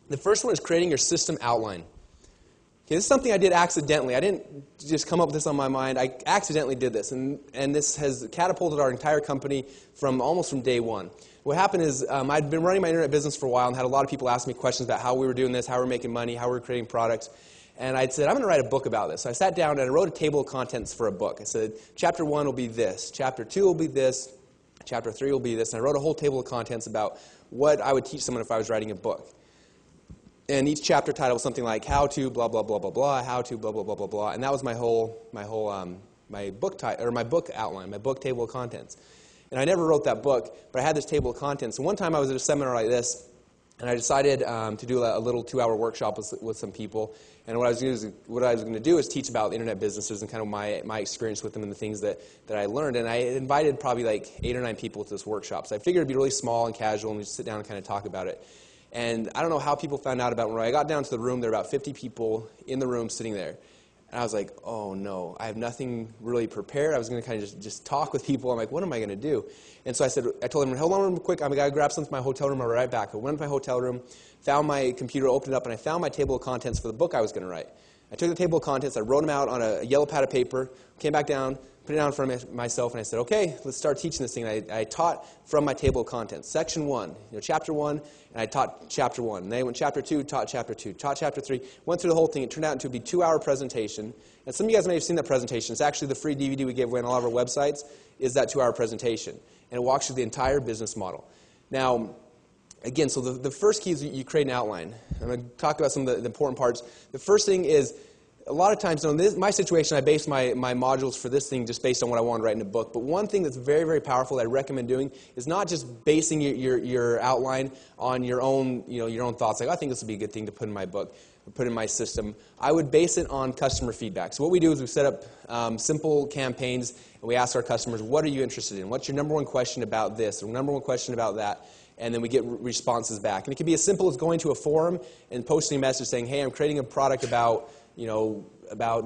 The first one is creating your system outline. Okay, this is something I did accidentally. I didn't just come up with this on my mind. I accidentally did this, and this has catapulted our entire company almost from day one. What happened is I'd been running my internet business for a while and had a lot of people ask me questions about how we were doing this, how we were making money, how we were creating products. And I said, I'm going to write a book about this. So I sat down and I wrote a table of contents for a book. I said, chapter 1 will be this, chapter 2 will be this, chapter 3 will be this. And I wrote a whole table of contents about what I would teach someone if I was writing a book. And each chapter title was something like how to blah blah blah blah blah, how to blah blah blah blah blah, and that was my book title or my book outline, my book table of contents. And I never wrote that book, but I had this table of contents. And one time I was at a seminar like this, and I decided to do a little 2-hour workshop with some people. And what I was going to do is teach about internet businesses and kind of my experience with them and the things that I learned. And I invited probably like 8 or 9 people to this workshop. So I figured it'd be really small and casual, and we'd just sit down and kind of talk about it. And I don't know how people found out about it. When I got down to the room, there were about 50 people in the room sitting there. And I was like, oh no, I have nothing really prepared. I was going to kind of just talk with people. I'm like, what am I going to do? And so I told them, hold on real quick. I'm going to grab something from my hotel room. I'll be right back. I went to my hotel room, found my computer, opened it up, and I found my table of contents for the book I was going to write. I took the table of contents, I wrote them out on a yellow pad of paper, came back down, put it down in front of myself, and I said, okay, let's start teaching this thing. I taught from my table of contents. Section 1, chapter 1, and I taught chapter 1. And then I went chapter 2, taught chapter 2, taught chapter 3, went through the whole thing. It turned out to be a 2-hour presentation. And some of you guys may have seen that presentation. It's actually the free DVD we give away on all of our websites is that 2-hour presentation. And it walks through the entire business model. Now, again, so the first key is you create an outline. I'm going to talk about some of the important parts. The first thing is, a lot of times, in my situation, I base my modules for this thing just based on what I want to write in a book. But one thing that's very, very powerful that I recommend doing is not just basing your outline on your own thoughts. Like, I think this would be a good thing to put in my book, or put in my system. I would base it on customer feedback. So what we do is we set up simple campaigns, and we ask our customers, what are you interested in? What's your number one question about this, or number one question about that? And then we get responses back. And it can be as simple as going to a forum and posting a message saying, hey, I'm creating a product about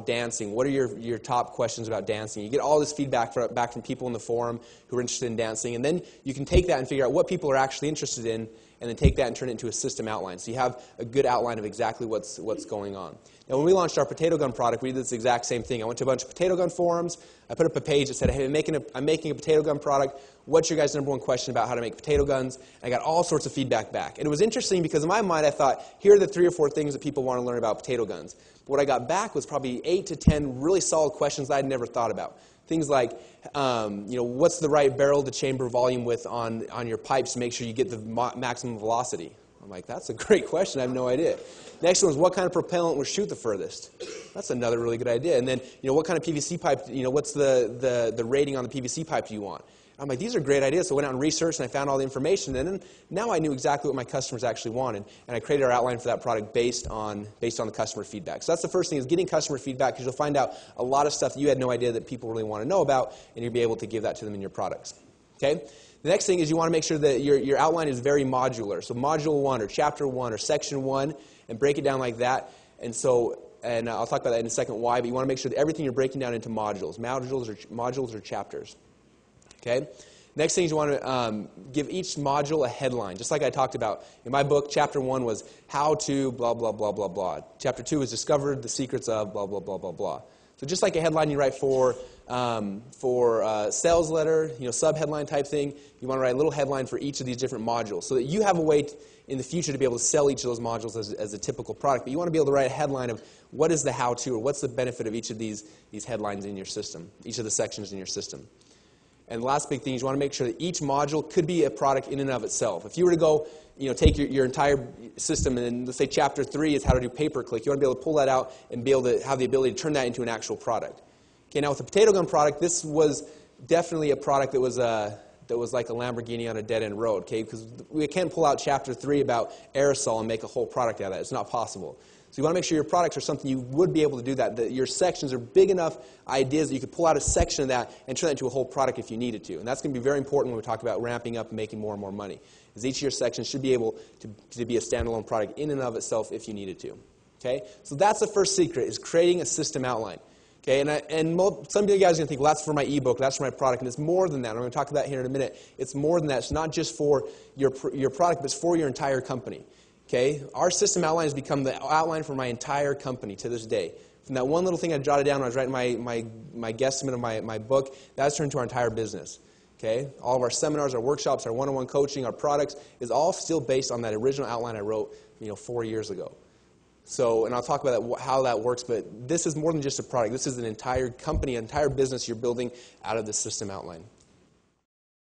dancing. What are your top questions about dancing? You get all this feedback back from people in the forum who are interested in dancing, and then you can take that and figure out what people are actually interested in, and then take that and turn it into a system outline. So you have a good outline of exactly what's going on. Now, when we launched our potato gun product, we did this exact same thing. I went to a bunch of potato gun forums. I put up a page that said, hey, I'm making a potato gun product. What's your guys' number one question about how to make potato guns? And I got all sorts of feedback back. And it was interesting because in my mind, I thought, here are the 3 or 4 things that people want to learn about potato guns. But what I got back was probably 8 to 10 really solid questions that I'd never thought about. Things like, what's the right barrel to chamber volume width on your pipes to make sure you get the maximum velocity? I'm like, that's a great question. I have no idea. Next one is, what kind of propellant will shoot the furthest? That's another really good idea. And then, what kind of PVC pipe, what's the rating on the PVC pipe do you want? I'm like, these are great ideas. So I went out and researched, and I found all the information. And then now I knew exactly what my customers actually wanted. And I created our outline for that product based on the customer feedback. So that's the first thing, is getting customer feedback, because you'll find out a lot of stuff that you had no idea that people really want to know about, and you'll be able to give that to them in your products. Okay? The next thing is you want to make sure that your outline is very modular. So module 1 or chapter 1 or section 1, and break it down like that. And I'll talk about that in a second why, but you want to make sure that everything you're breaking down into modules. Modules or chapters. Okay? Next thing is you want to give each module a headline, just like I talked about. In my book, chapter 1 was how to blah, blah, blah, blah, blah. Chapter 2 was discovered the secrets of blah, blah, blah, blah, blah. So just like a headline you write for sales letter, sub-headline type thing, you want to write a little headline for each of these different modules so that you have a way in the future to be able to sell each of those modules as a typical product. But you want to be able to write a headline of what is the how-to, or what's the benefit of each of these headlines in your system, each of the sections in your system. And the last big thing is you want to make sure that each module could be a product in and of itself. If you were to go, take your entire system, and then let's say chapter 3 is how to do pay-per-click, you want to be able to pull that out and be able to have the ability to turn that into an actual product. Okay, now with the potato gun product, this was definitely a product that was like a Lamborghini on a dead-end road, okay? Because we can't pull out chapter 3 about aerosol and make a whole product out of that. It's not possible. So you want to make sure your products are something you would be able to do that your sections are big enough ideas that you could pull out a section of that and turn that into a whole product if you needed to. And that's going to be very important when we talk about ramping up and making more and more money, is each of your sections should be able to be a standalone product in and of itself if you needed to. Okay? So that's the first secret, is creating a system outline. Okay, some of you guys are going to think, well, that's for my ebook, that's for my product, and it's more than that. I'm going to talk about that here in a minute. It's more than that. It's not just for your product, but it's for your entire company. Okay, our system outline has become the outline for my entire company to this day. From that one little thing I jotted down when I was writing my guesstimate of my book, that's turned to our entire business. Okay, all of our seminars, our workshops, our one-on-one coaching, our products is all still based on that original outline I wrote 4 years ago. So, and I'll talk about that, how that works, but this is more than just a product. This is an entire company, an entire business you're building out of the system outline.